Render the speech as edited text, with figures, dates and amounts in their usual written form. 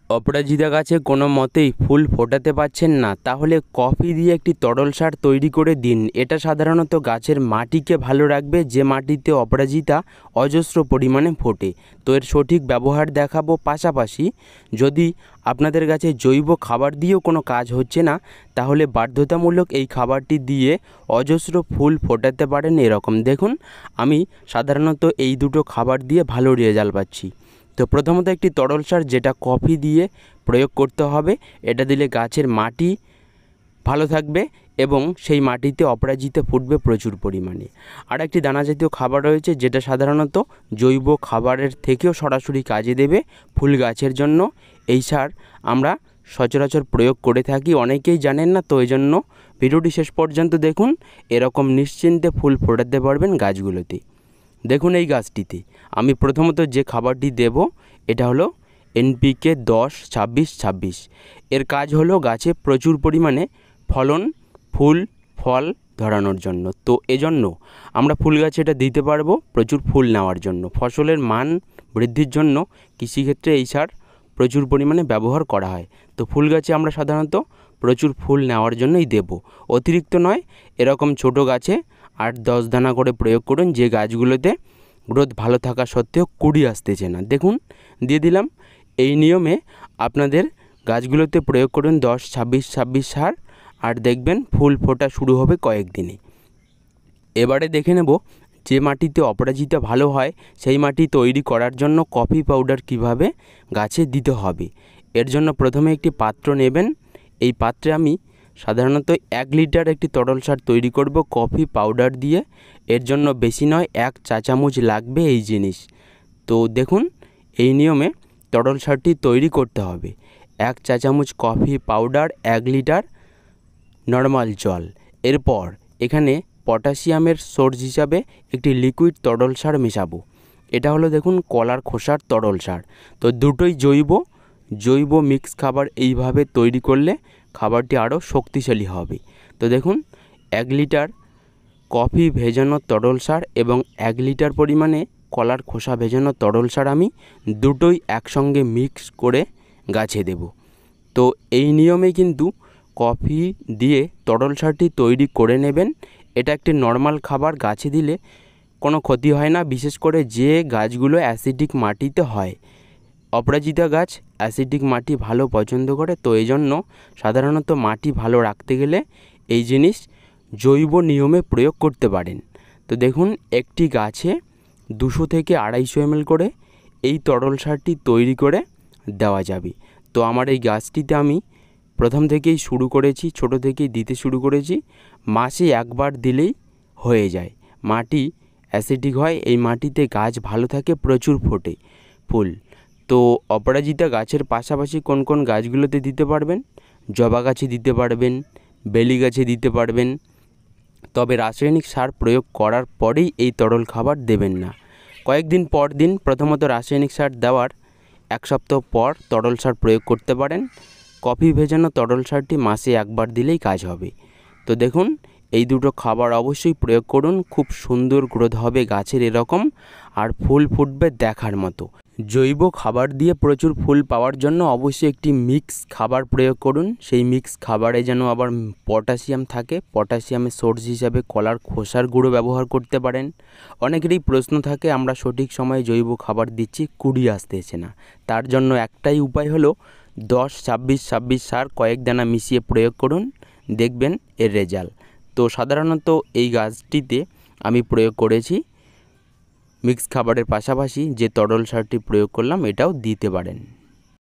অপরাজিতা গাছে কোনো মতেই ফুল ফোটাতে পারছেন না, তাহলে কফি দিয়ে একটি তরল সার তৈরি করে দিন। এটা সাধারণত গাছের মাটিকে ভালো রাখবে, যে মাটিতে অপরাজিতা অজস্র পরিমাণে ফোটে। তো এর সঠিক ব্যবহার দেখাবো, পাশাপাশি যদি আপনাদের গাছে জৈব খাবার দিয়েও কোনো কাজ হচ্ছে না, তাহলে বাধ্যতামূলক এই খাবারটি দিয়ে অজস্র ফুল ফোটাতে পারেন। এরকম দেখুন, আমি সাধারণত এই দুটো খাবার দিয়ে ভালো রেজাল্ট পাচ্ছি। তো প্রথমত একটি তরল সার যেটা কফি দিয়ে প্রয়োগ করতে হবে। এটা দিলে গাছের মাটি ভালো থাকবে এবং সেই মাটিতে অপরাজিতা ফুটবে প্রচুর পরিমাণে। আর একটি দানা জাতীয় খাবার রয়েছে, যেটা সাধারণত জৈব খাবারের থেকেও সরাসরি কাজে দেবে ফুল গাছের জন্য। এই সার আমরা সচরাচর প্রয়োগ করে থাকি, অনেকেই জানেন না, তো এই জন্য ভিডিওটি শেষ পর্যন্ত দেখুন। এরকম নিশ্চিন্তে ফুল ফোটাতে পারবেন গাছগুলোতে। দেখুন, এই গাছটিতে আমি প্রথমত যে খাবারটি দেব, এটা হলো NPK 10-26-26। এর কাজ হলো গাছে প্রচুর পরিমাণে ফল ধরানোর জন্য। তো এজন্য আমরা ফুল গাছে এটা দিতে পারবো প্রচুর ফুল নেওয়ার জন্য। ফসলের মান বৃদ্ধির জন্য কৃষিক্ষেত্রে এই সার প্রচুর পরিমাণে ব্যবহার করা হয়। তো ফুল গাছে আমরা সাধারণত প্রচুর ফুল নেওয়ার জন্যই দেব, অতিরিক্ত নয়। এরকম ছোট গাছে 8-10 দানা করে প্রয়োগ করুন, যে গাছগুলোতে গ্রোথ ভালো থাকা সত্ত্বেও কুড়ি আসতেছে না। দেখুন, দিয়ে দিলাম। এই নিয়মে আপনাদের গাছগুলোতে প্রয়োগ করুন 10-26-26 সার, আর দেখবেন ফুল ফোটা শুরু হবে কয়েকদিনে। এবারে দেখে নেব যে মাটিতে অপরাজিতা ভালো হয় সেই মাটি তৈরি করার জন্য কফি পাউডার কিভাবে গাছে দিতে হবে। এর জন্য প্রথমে একটি পাত্র নেবেন। এই পাত্রে আমি সাধারণত 1 লিটার একটি তরল সার তৈরি করব কফি পাউডার দিয়ে। এর জন্য বেশি নয়, 1 চা চামচ লাগবে এই জিনিস। তো দেখুন, এই নিয়মে তরল সারটি তৈরি করতে হবে। 1 চা চামচ কফি পাউডার, 1 লিটার নর্মাল জল। এরপর এখানে পটাশিয়ামের সোর্স হিসাবে একটি লিকুইড তরল সার মেশাবো। এটা হলো দেখুন কলার খোসার তরল সার। তো দুটোই জৈব মিক্স খাবার এইভাবে তৈরি করলে খাবারটি আরও শক্তিশালী হবে। তো দেখুন, 1 লিটার কফি ভেজানো তরল সার এবং 1 লিটার পরিমাণে কলার খোসা ভেজানো তরল সার আমি দুটোই একসঙ্গে মিক্স করে গাছে দেব। তো এই নিয়মে কিন্তু কফি দিয়ে তরল সারটি তৈরি করে নেবেন। এটা একটি নর্মাল খাবার, গাছে দিলে কোনো ক্ষতি হয় না, বিশেষ করে যে গাছগুলো অ্যাসিডিক মাটিতে হয়। অপরাজিতা গাছ অ্যাসিডিক মাটি ভালো পছন্দ করে, তো এই জন্য সাধারণত মাটি ভালো রাখতে গেলে এই জিনিস জৈব নিয়মে প্রয়োগ করতে পারেন। তো দেখুন, একটি গাছে 200 থেকে 250 ml করে এই তরল সারটি তৈরি করে দেওয়া যাবে। তো আমার এই গাছটিতে আমি প্রথম থেকেই শুরু করেছি, ছোট থেকেই দিতে শুরু করেছি। মাসে একবার দিলেই হয়ে যায়। মাটি অ্যাসিডিক হয়, এই মাটিতে গাছ ভালো থাকে, প্রচুর ফোটে ফুল। তো অপরাজিতা গাছের পাশাপাশি কোন কোন গাছগুলোতে দিতে পারবেন? জবা গাছে দিতে পারবেন, বেলি গাছে দিতে পারবেন। তবে রাসায়নিক সার প্রয়োগ করার পরেই এই তরল খাবার দেবেন না, কয়েকদিন পর দিন। প্রথমত রাসায়নিক সার দেওয়ার 1 সপ্তাহ পর তরল সার প্রয়োগ করতে পারেন। কফি ভেজানো তরল সারটি মাসে একবার দিলেই কাজ হবে। তো দেখুন, এই দুটো খাবার অবশ্যই প্রয়োগ করুন, খুব সুন্দর গ্রোথ হবে গাছের এরকম, আর ফুল ফুটবে দেখার মতো। জৈব খাবার দিয়ে প্রচুর ফুল পাওয়ার জন্য অবশ্যই একটি মিক্স খাবার প্রয়োগ করুন। সেই মিক্স খাবারে যেন আবার পটাশিয়াম থাকে। পটাশিয়ামের সোর্স হিসাবে কলার খোসার গুঁড়ো ব্যবহার করতে পারেন। অনেকেরই প্রশ্ন থাকে, আমরা সঠিক সময়ে জৈব খাবার দিচ্ছি, কুড়ি আসতেছে না। তার জন্য একটাই উপায় হলো 10-26-26 সার কয়েক দানা মিশিয়ে প্রয়োগ করুন, দেখবেন এর রেজাল্ট। তো সাধারণত এই গাছটিতে আমি প্রয়োগ করেছি মিক্স খাবারের পাশাপাশি যে তরল সারটি প্রয়োগ করলাম, এটাও দিতে পারেন।